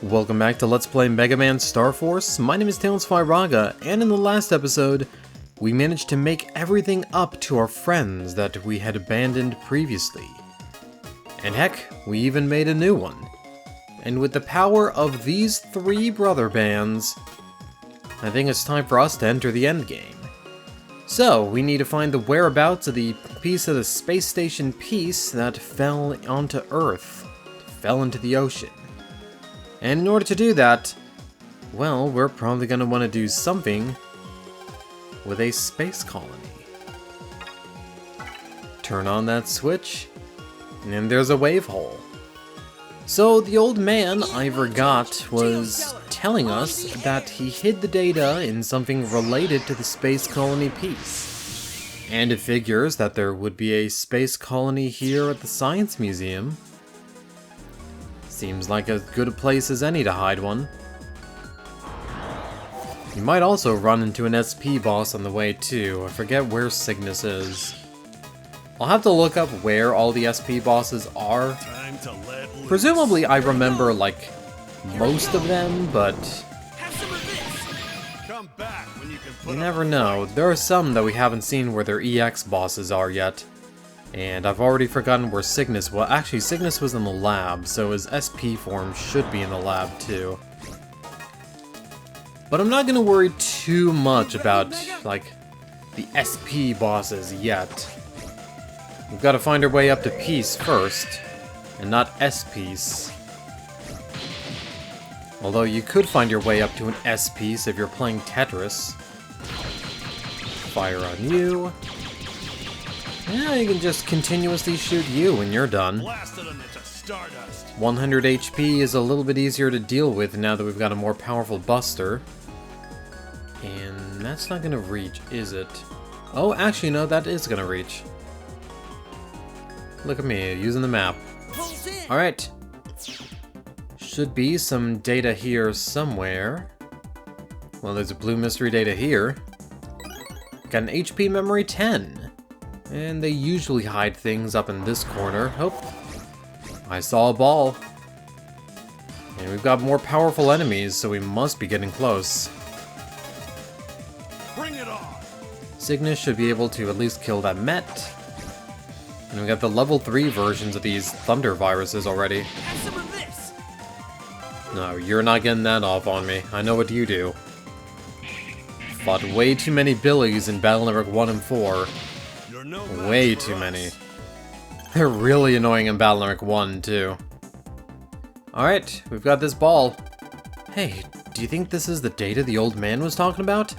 Welcome back to Let's Play Mega Man Star Force. My name is Tails and in the last episode, we managed to make everything up to our friends that we had abandoned previously. And heck, we even made a new one. And with the power of these three brother bands, I think it's time for us to enter the endgame. So, we need to find the whereabouts of the piece of the space station piece that fell onto Earth, fell into the ocean. And in order to do that, well, we're probably going to want to do something with a space colony. Turn on that switch, and then there's a wave hole. So the old man, I forgot, was telling us that he hid the data in something related to the space colony piece. And it figures that there would be a space colony here at the Science Museum. Seems like as good a place as any to hide one. You might also run into an SP boss on the way too. I forget where Cygnus is. I'll have to look up where all the SP bosses are. Presumably I remember like most of them, but you never know. There are some that we haven't seen where their EX bosses are yet. And I've already forgotten where Cygnus was. Actually, Cygnus was in the lab, so his SP form should be in the lab too. But I'm not gonna worry too much about, like, the SP bosses yet. We've got to find our way up to Peace first, and not S-Piece. Although you could find your way up to an S-Piece if you're playing Tetris. Fire on you. Yeah, you can just continuously shoot you when you're done. 100 HP is a little bit easier to deal with now that we've got a more powerful buster. And that's not gonna reach, is it? Oh, actually no, that is gonna reach. Look at me, using the map. Alright. Should be some data here somewhere. Well, there's a blue mystery data here. Got an HP memory 10. And they usually hide things up in this corner. Oh, I saw a ball. And we've got more powerful enemies, so we must be getting close. Bring it on! Cygnus should be able to at least kill that Met. And we got the level 3 versions of these Thunder viruses already. Have some of this. No, you're not getting that off on me. I know what you do. Fought way too many Billies in Battle Network 1 and 4. Way too many. They're really annoying in Battle Network 1, too. Alright, we've got this ball. Hey, do you think this is the data the old man was talking about?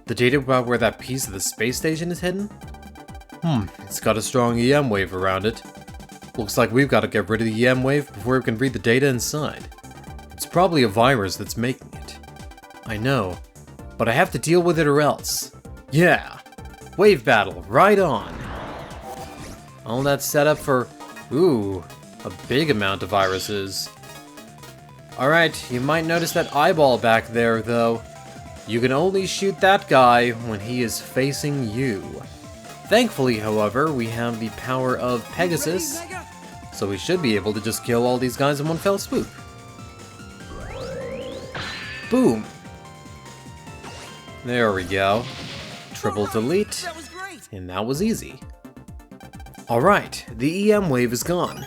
The data about where that piece of the space station is hidden? It's got a strong EM wave around it. Looks like we've got to get rid of the EM wave before we can read the data inside. It's probably a virus that's making it. I know, but I have to deal with it or else. Yeah! Wave battle, right on! All that set up for, ooh, a big amount of viruses. Alright, you might notice that eyeball back there, though. You can only shoot that guy when he is facing you. Thankfully, however, we have the power of Pegasus, so we should be able to just kill all these guys in one fell swoop. Boom! There we go. Triple delete, and that was easy. Alright, the EM wave is gone.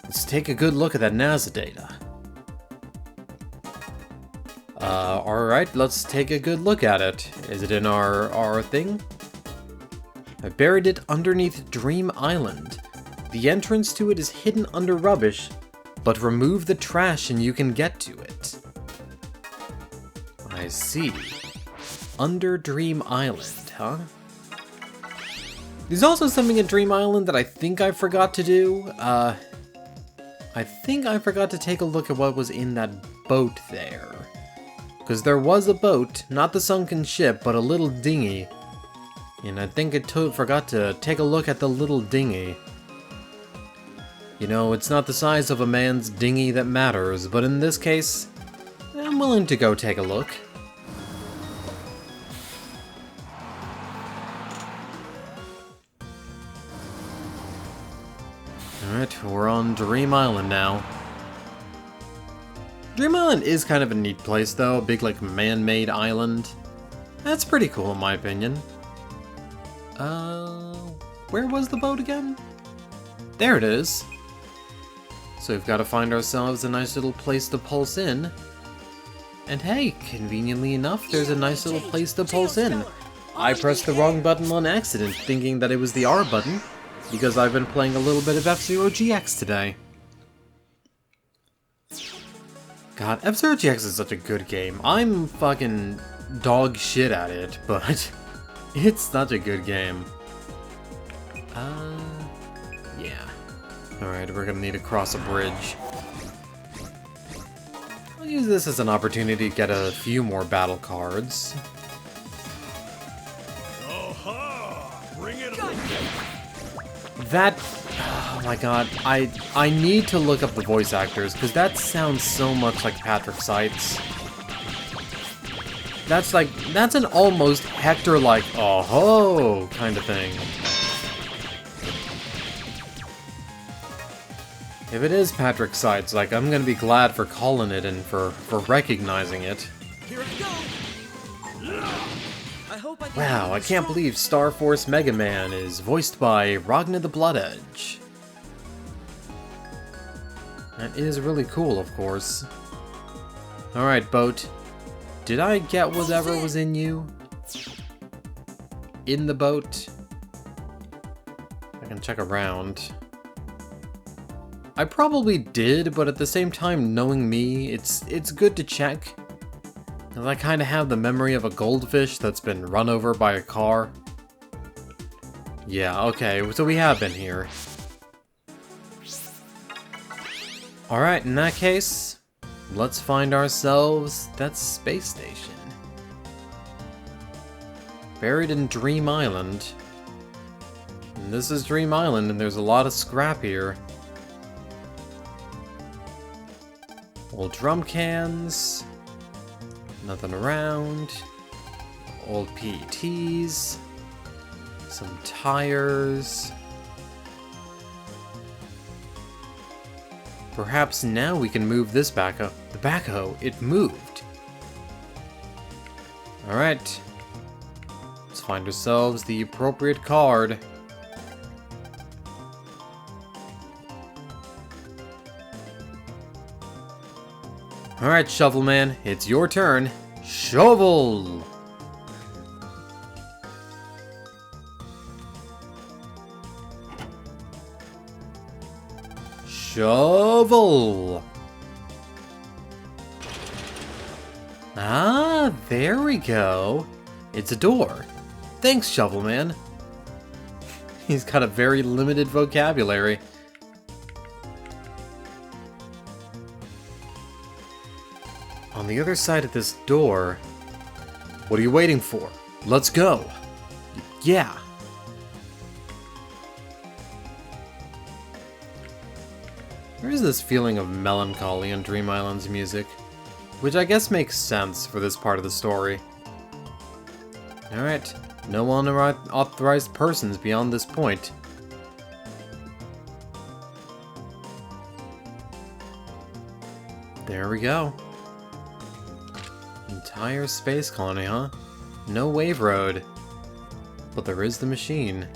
Let's take a good look at that NASA data. Alright, let's take a good look at it. Is it in our thing? I buried it underneath Dream Island. The entrance to it is hidden under rubbish, but remove the trash and you can get to it. I see. Under Dream Island, huh? There's also something at Dream Island that I think I forgot to do. I think I forgot to take a look at what was in that boat there. Because there was a boat, not the sunken ship, but a little dinghy. And I think I forgot to take a look at the little dinghy. You know, it's not the size of a man's dinghy that matters, but in this case, I'm willing to go take a look. Alright, we're on Dream Island now. Dream Island is kind of a neat place though, a big like man-made island. That's pretty cool in my opinion. Where was the boat again? There it is. So we've got to find ourselves a nice little place to pulse in. And hey, conveniently enough, there's a nice little place to pulse in. I pressed the wrong button on accident, thinking that it was the R button, because I've been playing a little bit of F-Zero GX today. God, F-Zero GX is such a good game. I'm fucking dog shit at it, but it's such a good game. Yeah. Alright, we're gonna need to cross a bridge. I'll use this as an opportunity to get a few more battle cards. Bring it on. That... oh my god, I need to look up the voice actors, because that sounds so much like Patrick Seitz. That's an almost Hector-like, oh-ho, kind of thing. If it is Patrick Seitz, like, I'm gonna be glad for calling it and for recognizing it. Here I go. Wow, I can't believe Star Force Mega Man is voiced by Ragnar the Blood Edge. That is really cool, of course. Alright, boat. Did I get whatever was in you? In the boat? I can check around. I probably did, but at the same time, knowing me, it's good to check. Because I kind of have the memory of a goldfish that's been run over by a car. Yeah, okay, so we have been here. Alright, in that case, let's find ourselves that space station. Buried in Dream Island. And this is Dream Island, and there's a lot of scrap here. Old drum cans. Nothing around. Old PETs. Some tires. Perhaps now we can move this backhoe. The backhoe, it moved. Alright. Let's find ourselves the appropriate card. Alright, Shovel Man, it's your turn. Shovel! Shovel! Ah, there we go. It's a door. Thanks, Shovel Man. He's got a very limited vocabulary. On the other side of this door... What are you waiting for? Let's go! Yeah! There is this feeling of melancholy in Dream Island's music, which I guess makes sense for this part of the story. Alright, no unauthorized persons beyond this point. There we go. Entire space colony, huh? No wave road. But there is the machine.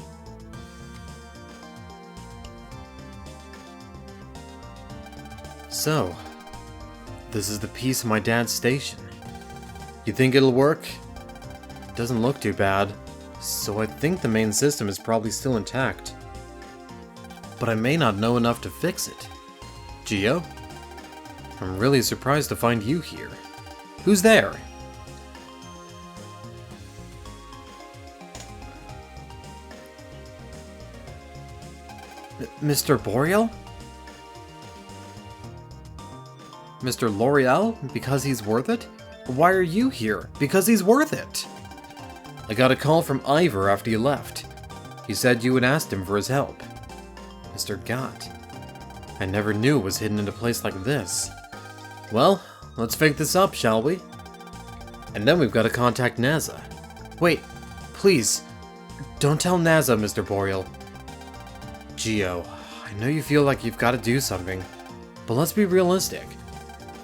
So, this is the piece of my dad's station. You think it'll work? It doesn't look too bad, so I think the main system is probably still intact. But I may not know enough to fix it. Geo? I'm really surprised to find you here. Who's there? Mr. Boreal? Mr. L'Oreal? Because he's worth it? Why are you here? Because he's worth it! I got a call from Ivor after you left. He said you had asked him for his help. Mr. Gott. I never knew it was hidden in a place like this. Well, let's fake this up, shall we? And then we've got to contact NASA. Wait, please, don't tell NASA, Mr. Boreal. Geo, I know you feel like you've got to do something, but let's be realistic.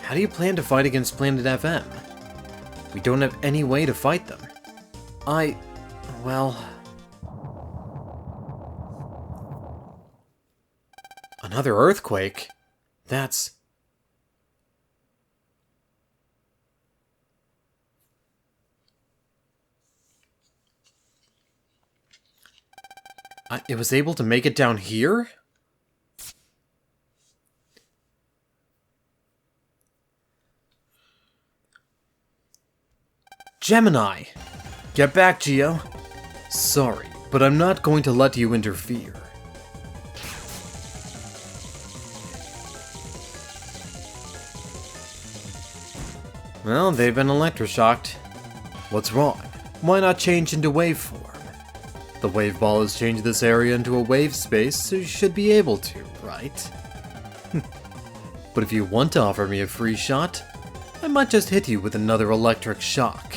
How do you plan to fight against Planet FM? We don't have any way to fight them. Well... Another earthquake? That's... It was able to make it down here? Gemini! Get back, Geo. Sorry, but I'm not going to let you interfere. Well, they've been electroshocked. What's wrong? Why not change into waveform? The wave ball has changed this area into a wave space, so you should be able to, right? But if you want to offer me a free shot, I might just hit you with another electric shock.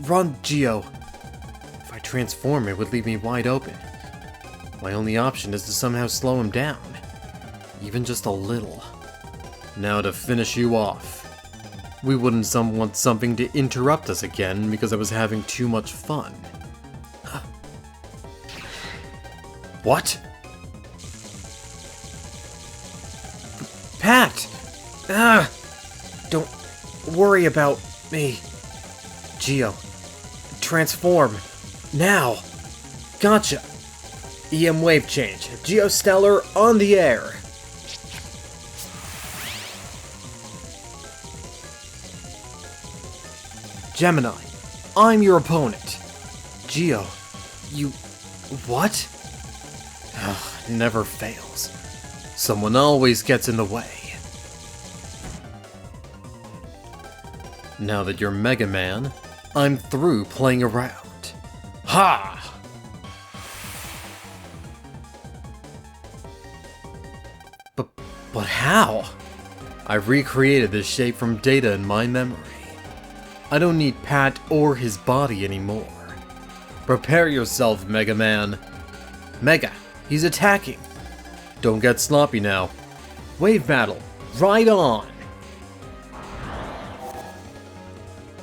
Run, Geo. If I transform, it would leave me wide open. My only option is to somehow slow him down. Even just a little. Now to finish you off. We wouldn't want something to interrupt us again because I was having too much fun. What? Pat! Don't worry about me. Geo, transform. Now! Gotcha! EM wave change. Geostellar on the air. Gemini, I'm your opponent. Geo, you... what? Ugh, never fails. Someone always gets in the way. Now that you're Mega Man, I'm through playing around. Ha! But how? I recreated this shape from data in my memory. I don't need Pat or his body anymore. Prepare yourself, Mega Man. Mega, he's attacking. Don't get sloppy now. Wave battle, right on.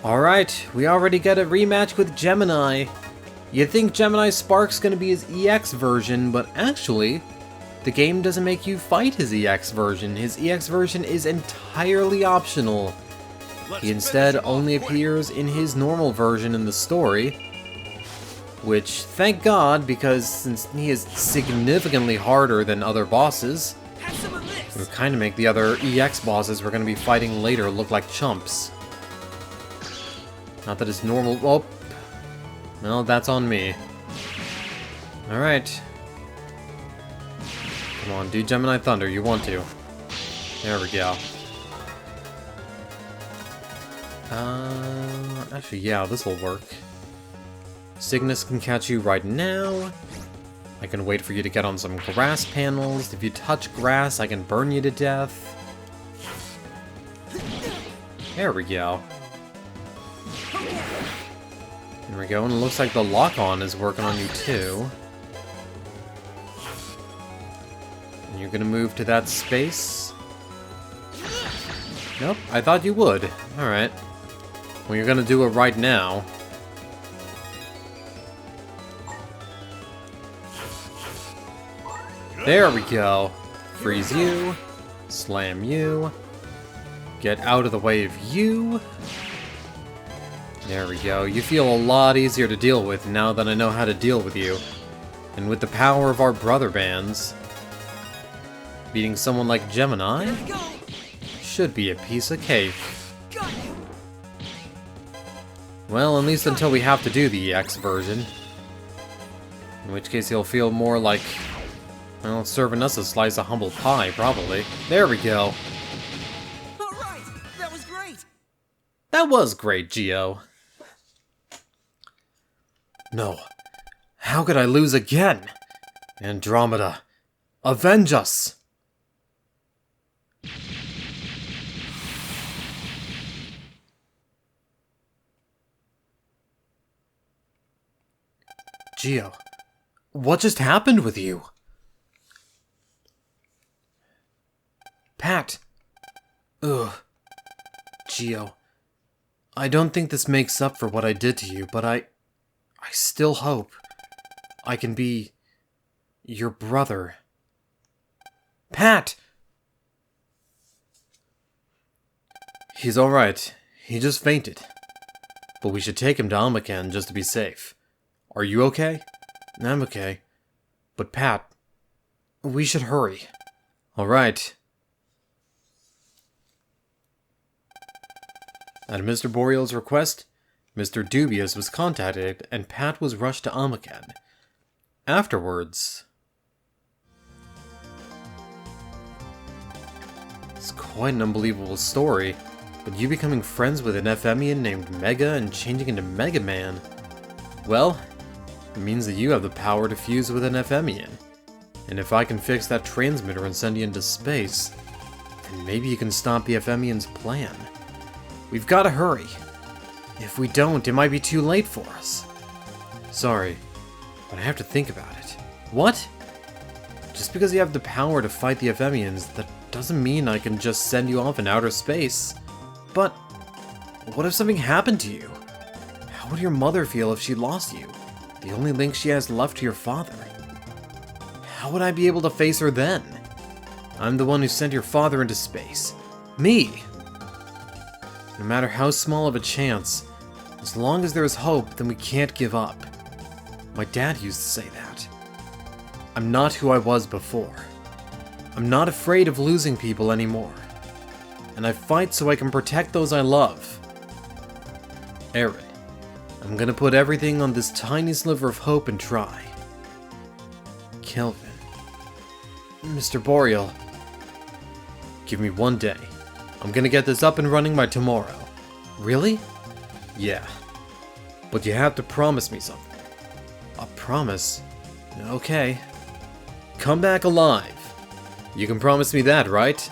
Alright, we already get a rematch with Gemini. You'd think Gemini Spark's gonna be his EX version, but actually, the game doesn't make you fight his EX version. His EX version is entirely optional. He instead only appears in his normal version in the story, which, thank God, because since he is significantly harder than other bosses, it would kind of make the other EX bosses we're going to be fighting later look like chumps. Not that his normal... oh, well, that's on me. Alright. Come on, do Gemini Thunder, you want to. There we go. Actually, yeah, this will work. Cygnus can catch you right now. I can wait for you to get on some grass panels. If you touch grass, I can burn you to death. There we go. There we go, and it looks like the lock-on is working on you too. And you're gonna move to that space. Nope, I thought you would. Alright. Well, you're gonna do it right now. There we go. Freeze you. Slam you. Get out of the way of you. There we go. You feel a lot easier to deal with now that I know how to deal with you. And with the power of our brother bands, beating someone like Gemini should be a piece of cake. Well, at least until we have to do the EX version. In which case he'll feel more like, well, serving us a slice of humble pie, probably. There we go. Alright, that was great! That was great, Geo. No. How could I lose again? Andromeda, avenge us! Geo, what just happened with you? Pat, Ugh. Gio, I don't think this makes up for what I did to you, but I still hope I can be your brother. Pat! He's alright. He just fainted. But we should take him to Amakan just to be safe. Are you okay? I'm okay. But Pat, we should hurry. Alright. At Mr. Boreal's request, Mr. Dubious was contacted and Pat was rushed to Amakan. Afterwards... It's quite an unbelievable story, but you becoming friends with an Ephemian named Mega and changing into Mega Man... Well, it means that you have the power to fuse with an Ephemian. And if I can fix that transmitter and send you into space, then maybe you can stop the Ephemian's plan. We've got to hurry. If we don't, it might be too late for us. Sorry, but I have to think about it. What? Just because you have the power to fight the Ephemians, that doesn't mean I can just send you off in outer space. But what if something happened to you? How would your mother feel if she lost you? The only link she has left to your father. How would I be able to face her then? I'm the one who sent your father into space. Me! No matter how small of a chance, as long as there is hope, then we can't give up. My dad used to say that. I'm not who I was before. I'm not afraid of losing people anymore. And I fight so I can protect those I love. Aaron, I'm gonna put everything on this tiny sliver of hope and try. Kelvin. Mr. Boreal. Give me one day. I'm gonna get this up and running by tomorrow. Really? Yeah. But you have to promise me something. A promise? Okay. Come back alive. You can promise me that, right?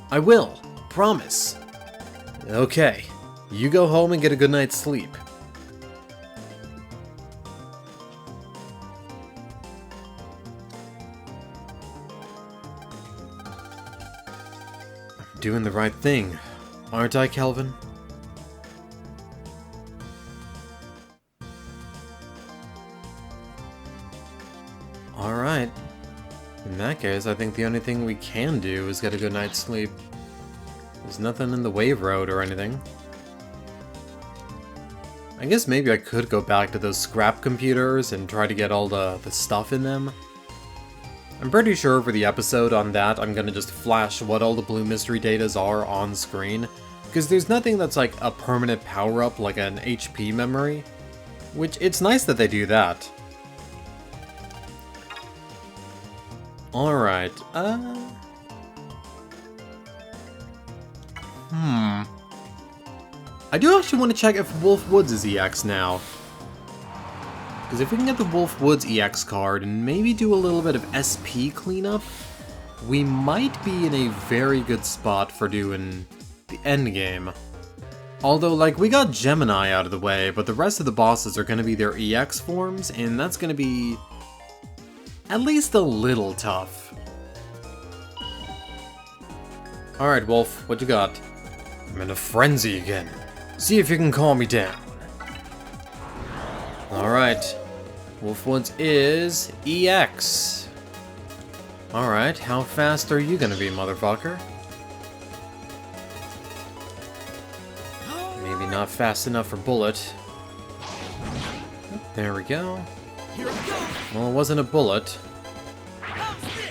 I will. Promise. Okay. You go home and get a good night's sleep. I'm doing the right thing, aren't I, Kelvin? Alright. In that case, I think the only thing we can do is get a good night's sleep. There's nothing in the wave road or anything. I guess maybe I could go back to those scrap computers and try to get all the stuff in them. I'm pretty sure for the episode on that, I'm gonna just flash what all the blue mystery datas are on screen, because there's nothing that's like a permanent power-up like an HP memory, which it's nice that they do that. Alright, I do actually want to check if Wolf Woods is EX now. Because if we can get the Wolf Woods EX card and maybe do a little bit of SP cleanup, we might be in a very good spot for doing the endgame. Although, like, we got Gemini out of the way, but the rest of the bosses are going to be their EX forms, and that's going to be at least a little tough. Alright, Wolf, what you got? I'm in a frenzy again. See if you can calm me down. Alright. Wolfwoods is EX. Alright, how fast are you gonna be, motherfucker? Maybe not fast enough for Bullet. There we go. Well, it wasn't a bullet.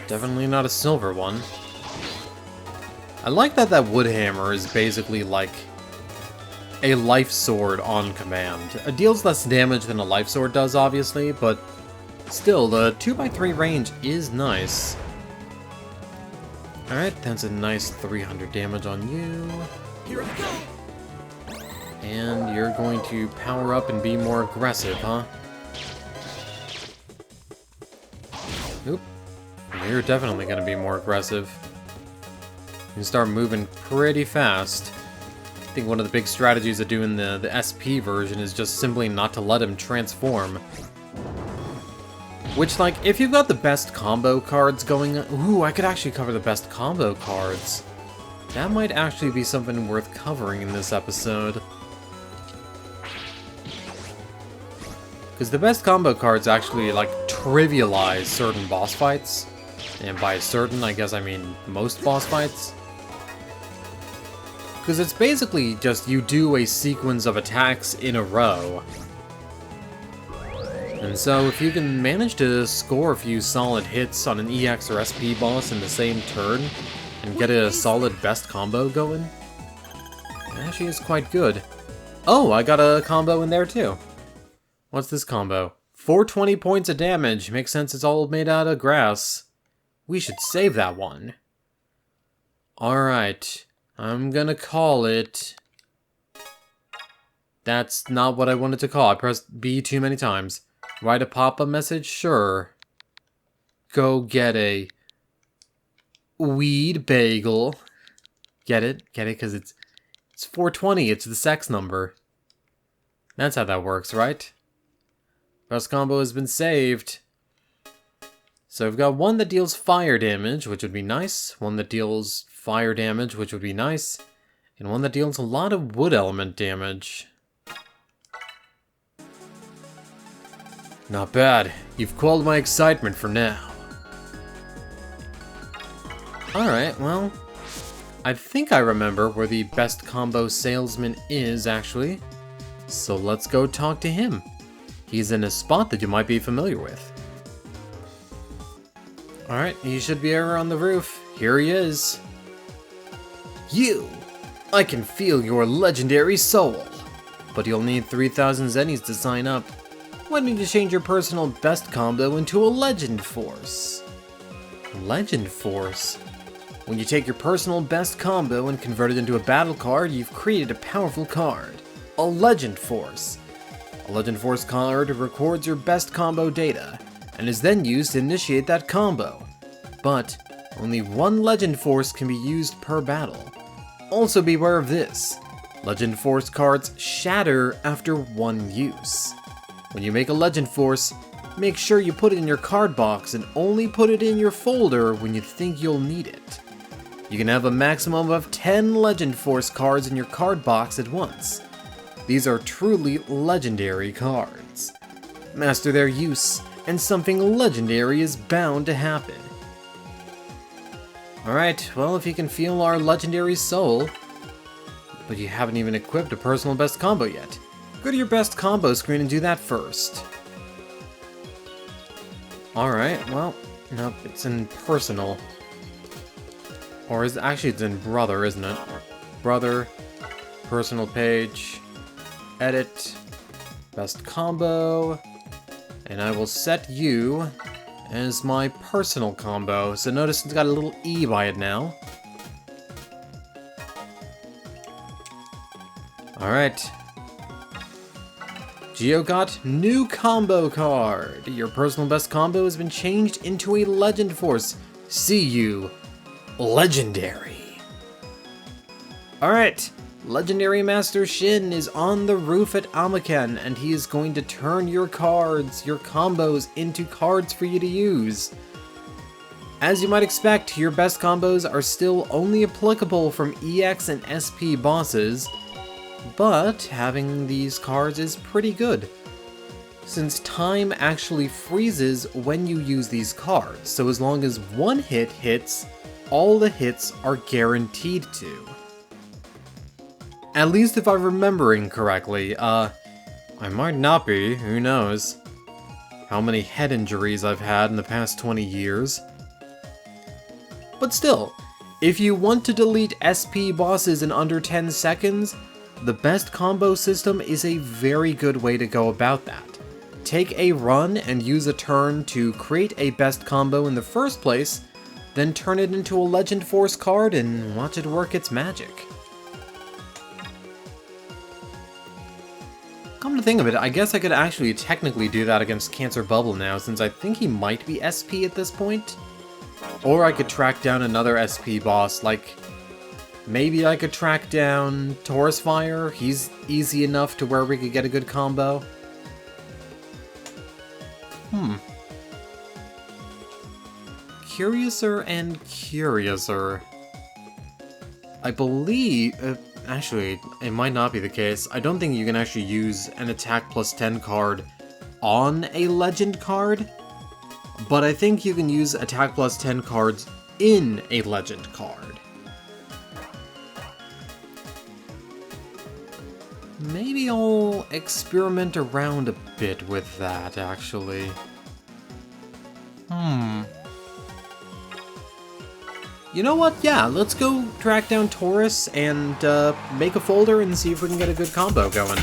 Definitely not a silver one. I like that that wood hammer is basically like a life sword on command. It deals less damage than a life sword does, obviously, but still, the 2x3 range is nice. Alright, that's a nice 300 damage on you. And you're going to power up and be more aggressive, huh? Oop. You're definitely going to be more aggressive. You can start moving pretty fast. I think one of the big strategies of doing the SP version is just simply not to let him transform. Which, like, if you've got the best combo cards going... Ooh, I could actually cover the best combo cards. That might actually be something worth covering in this episode. Because the best combo cards actually, like, trivialize certain boss fights. And by certain, I guess I mean most boss fights. Because it's basically just you do a sequence of attacks in a row. And so if you can manage to score a few solid hits on an EX or SP boss in the same turn, and get a solid best combo going, it actually is quite good. Oh, I got a combo in there too. What's this combo? 420 points of damage. Makes sense, it's all made out of grass. We should save that one. Alright, I'm gonna call it... That's not what I wanted to call. I pressed B too many times. Write a pop-up message? Sure. Go get a... weed bagel. Get it? Get it? Because it's 420. It's the sex number. That's how that works, right? Best combo has been saved. So we've got one that deals fire damage, which would be nice. One that deals fire damage, which would be nice. And one that deals a lot of wood element damage. Not bad. You've quelled my excitement for now. Alright, well, I think I remember where the best combo salesman is, actually. So let's go talk to him. He's in a spot that you might be familiar with. Alright, he should be over on the roof. Here he is. You! I can feel your legendary soul. But you'll need 3,000 zennies to sign up. Why don't you change your personal best combo into a Legend Force? Legend Force? When you take your personal best combo and convert it into a battle card, you've created a powerful card. A Legend Force. A Legend Force card records your best combo data, and is then used to initiate that combo. But, only one Legend Force can be used per battle. Also beware of this. Legend Force cards shatter after one use. When you make a Legend Force, make sure you put it in your card box and only put it in your folder when you think you'll need it. You can have a maximum of 10 Legend Force cards in your card box at once. These are truly legendary cards. Master their use, and something legendary is bound to happen. Alright, well, if you can feel our legendary soul, but you haven't even equipped a personal best combo yet. Go to your best combo screen and do that first. Alright, well, nope, it's in personal. Or is actually it's in brother, isn't it? Brother, personal page, edit, best combo, and I will set you as my personal combo. So notice it's got a little E by it now. Alright. Geo got new combo card. Your personal best combo has been changed into a Legend Force. See you, legendary. Alright. Legendary Master Shin is on the roof at Amaken, and he is going to turn your cards, your combos, into cards for you to use. As you might expect, your best combos are still only applicable from EX and SP bosses, but having these cards is pretty good, since time actually freezes when you use these cards, so as long as one hit hits, all the hits are guaranteed to. At least if I'm remembering correctly. I might not be, who knows. How many head injuries I've had in the past 20 years. But still, if you want to delete SP bosses in under 10 seconds, the best combo system is a very good way to go about that. Take a run and use a turn to create a best combo in the first place, then turn it into a Legend Force card and watch it work its magic. Come to think of it, I guess I could actually technically do that against Cancer Bubble now, since I think he might be SP at this point. Or I could track down another SP boss, like... maybe I could track down Taurus Fire. He's easy enough to where we could get a good combo. Curiouser and curiouser. I believe... actually, it might not be the case. I don't think you can actually use an attack plus 10 card on a legend card, but I think you can use attack plus 10 cards in a legend card. Maybe I'll experiment around a bit with that, actually. You know what? Yeah, let's go track down Taurus and make a folder and see if we can get a good combo going.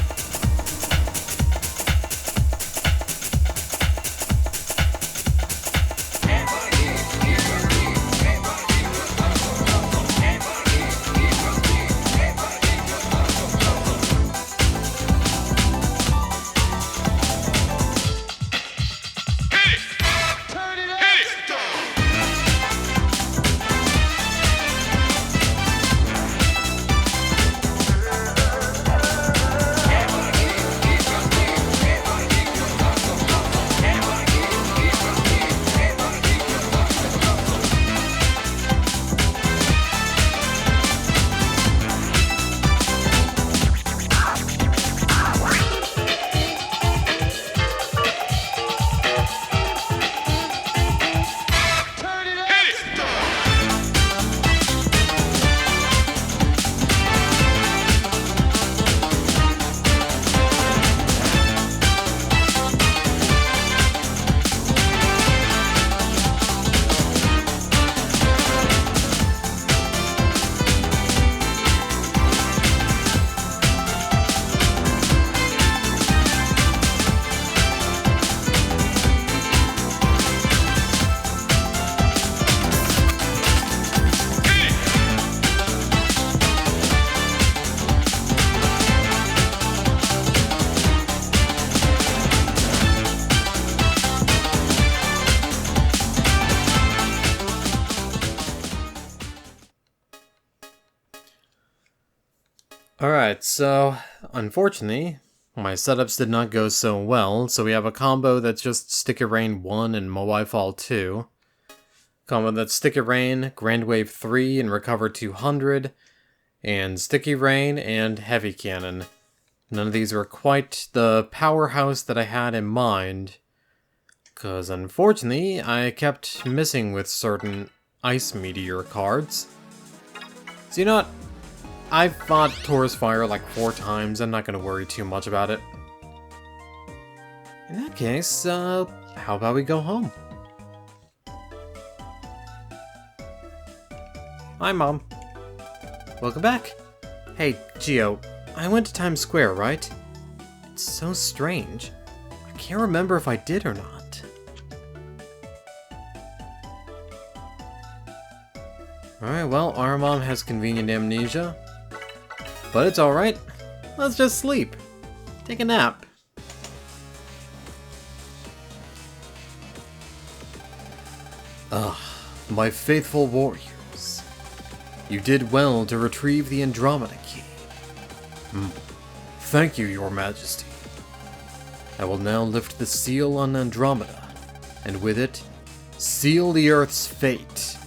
Alright, so unfortunately, my setups did not go so well, so we have a combo that's just Sticky Rain 1 and Moai Fall 2. Combo that's Sticky Rain, Grand Wave 3 and Recover 200, and Sticky Rain and Heavy Cannon. None of these were quite the powerhouse that I had in mind, because unfortunately, I kept missing with certain Ice Meteor cards. So you know what? I've fought Taurus Fire like 4 times, I'm not going to worry too much about it. In that case, how about we go home? Hi, Mom. Welcome back. Hey, Gio, I went to Times Square, right? It's so strange. I can't remember if I did or not. Alright, well, our mom has convenient amnesia. But it's alright. Let's just sleep. Take a nap. My faithful warriors. You did well to retrieve the Andromeda Key. Thank you, Your Majesty. I will now lift the seal on Andromeda, and with it, seal the Earth's fate.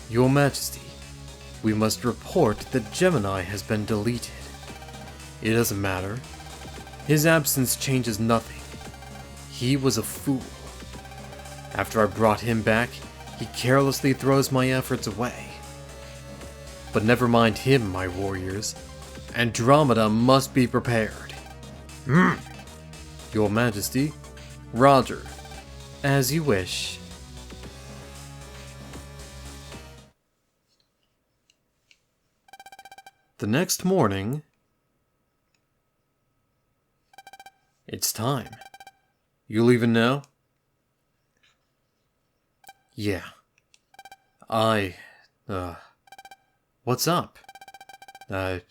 Your Majesty, we must report that Gemini has been deleted. It doesn't matter. His absence changes nothing. He was a fool. After I brought him back, he carelessly throws my efforts away. But never mind him, my warriors. Andromeda must be prepared. Your Majesty, Roger. As you wish. The next morning, it's time. You'll even know? Yeah. What's up? I'm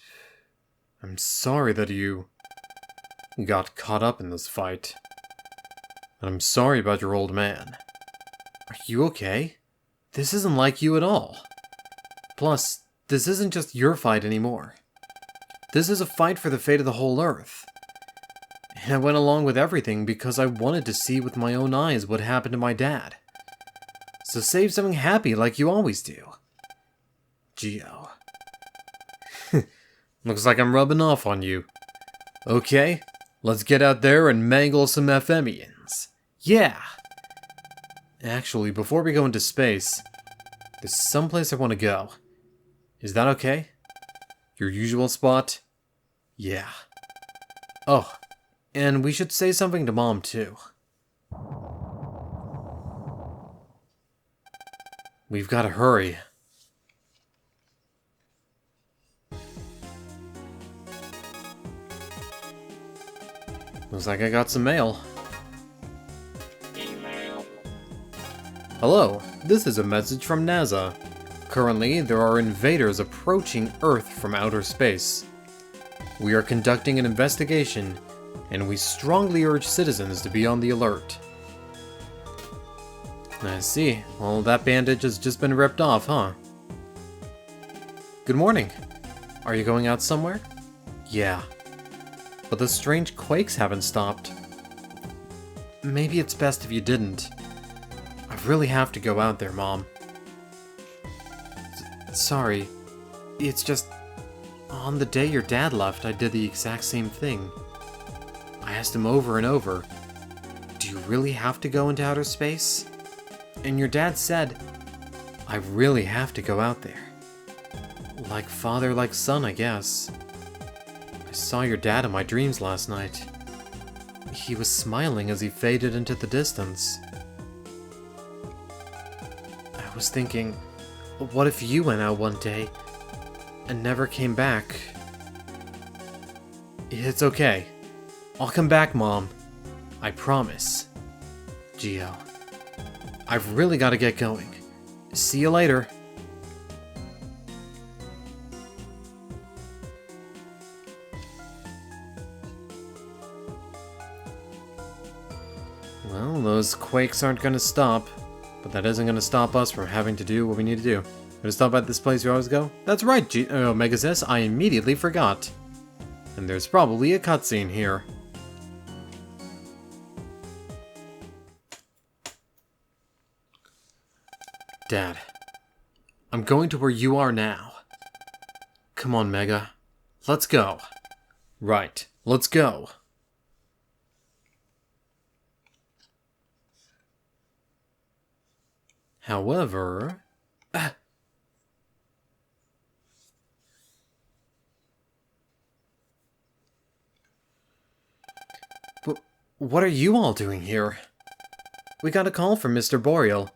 sorry that you got caught up in this fight. And I'm sorry about your old man. Are you okay? This isn't like you at all. Plus, this isn't just your fight anymore. This is a fight for the fate of the whole Earth. And I went along with everything because I wanted to see with my own eyes what happened to my dad. So save something happy like you always do. Gio. Looks like I'm rubbing off on you. Okay, let's get out there and mangle some FMians. Yeah! Actually, before we go into space, there's someplace I want to go. Is that okay? Your usual spot? Yeah. Oh, and we should say something to Mom, too. We've got to hurry. Looks like I got some mail. Hello, this is a message from NASA. Currently, there are invaders approaching Earth from outer space. We are conducting an investigation, and we strongly urge citizens to be on the alert. I see. Well, that bandage has just been ripped off, huh? Good morning. Are you going out somewhere? Yeah. But the strange quakes haven't stopped. Maybe it's best if you didn't. I really have to go out there, Mom. Sorry. It's just... on the day your dad left, I did the exact same thing. I asked him over and over, do you really have to go into outer space? And your dad said, I really have to go out there. Like father, like son, I guess. I saw your dad in my dreams last night. He was smiling as he faded into the distance. I was thinking, what if you went out one day and never came back? It's okay. I'll come back, Mom. I promise. Gio. I've really got to get going. See you later. Well, those quakes aren't going to stop, but that isn't going to stop us from having to do what we need to do. Gonna stop at this place you always go? That's right, Omega says. I immediately forgot. And there's probably a cutscene here. Dad, I'm going to where you are now. Come on, Mega. Let's go. Right, let's go. However... But what are you all doing here? We got a call from Mr. Boreal.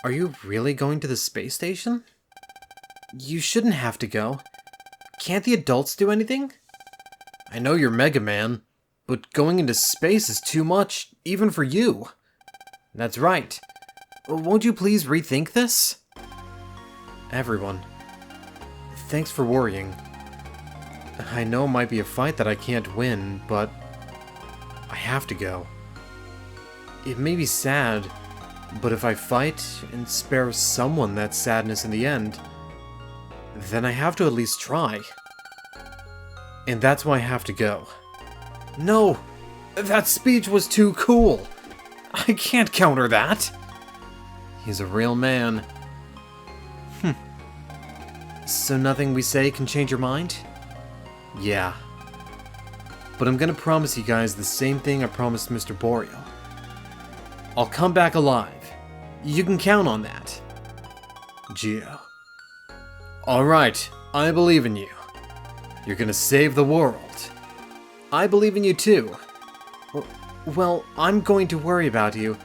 Are you really going to the space station? You shouldn't have to go. Can't the adults do anything? I know you're Mega Man, but going into space is too much, even for you. That's right. Won't you please rethink this? Everyone, thanks for worrying. I know it might be a fight that I can't win, but I have to go. It may be sad, but if I fight and spare someone that sadness in the end, then I have to at least try. And that's why I have to go. No! That speech was too cool! I can't counter that! He's a real man. So nothing we say can change your mind? Yeah. But I'm gonna promise you guys the same thing I promised Mr. Boreal. I'll come back alive. You can count on that. Gio. Alright, I believe in you. You're gonna save the world. I believe in you too. Well, I'm going to worry about you,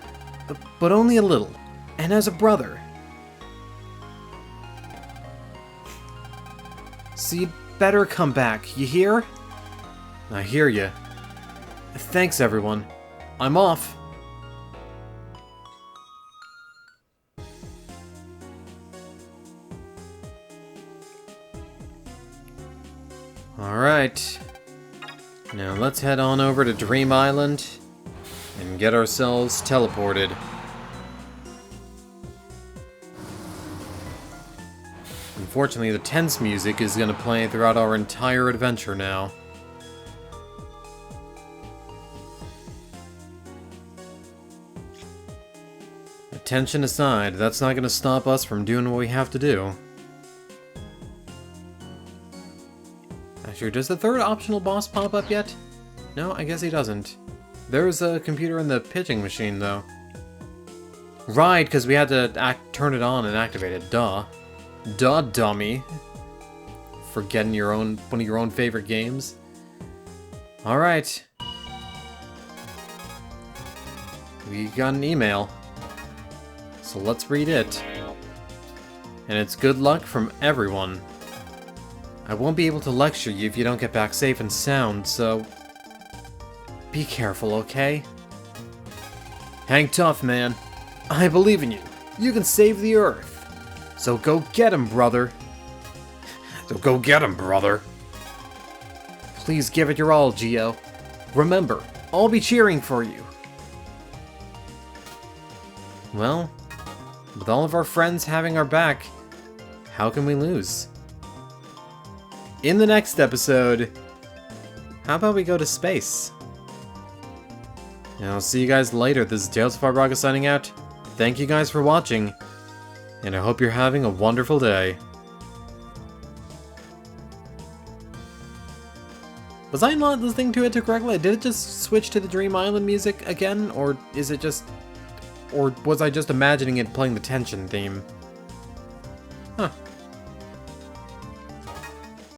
but only a little, and as a brother. So you better come back, you hear? I hear ya. Thanks, everyone. I'm off. Alright. Now let's head on over to Dream Island and get ourselves teleported. Unfortunately, the tense music is going to play throughout our entire adventure now. Attention aside, that's not going to stop us from doing what we have to do. Actually, does the third optional boss pop up yet? No, I guess he doesn't. There's a computer in the pitching machine, though. Right, because we had to turn it on and activate it. Duh. Duh, dummy. Forgetting one of your own favorite games. Alright. We got an email. So let's read it. And it's good luck from everyone. I won't be able to lecture you if you don't get back safe and sound, so... be careful, okay? Hang tough, man. I believe in you. You can save the Earth. So go get him, brother. Please give it your all, Geo. Remember, I'll be cheering for you. Well, with all of our friends having our back, how can we lose? In the next episode, how about we go to space? And I'll see you guys later. This is Tales of Farbraga signing out. Thank you guys for watching, and I hope you're having a wonderful day. Was I not listening to it correctly? Did it just switch to the Dream Island music again, or is it just... or was I just imagining it playing the tension theme?